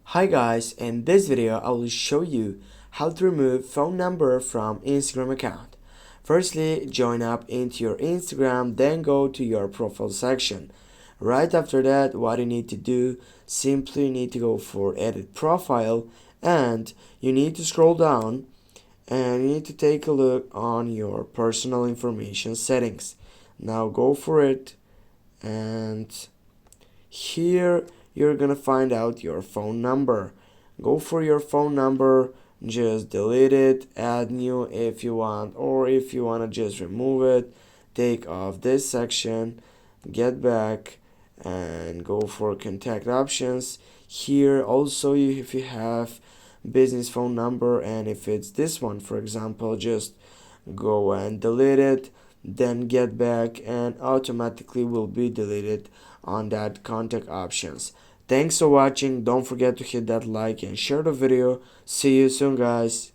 Hi guys, in this video I will show you how to remove phone number from Instagram account. Firstly, join up into your Instagram, then go to your profile section. Right after that, what you need to do, simply need to go for edit profile and you need to scroll down and you need to take a look on your personal information settings. Now go for it, and here you're gonna find out your phone number. Go for your phone number, just delete it, add new if you want, or if you want to just remove it, take off this section, get back and go for contact options. Here also, if you have business phone number, and if it's this one for example, just go and delete it, then get back and automatically will be deleted on that contact options. Thanks for watching. Don't forget to hit that like and share the video. See you soon guys.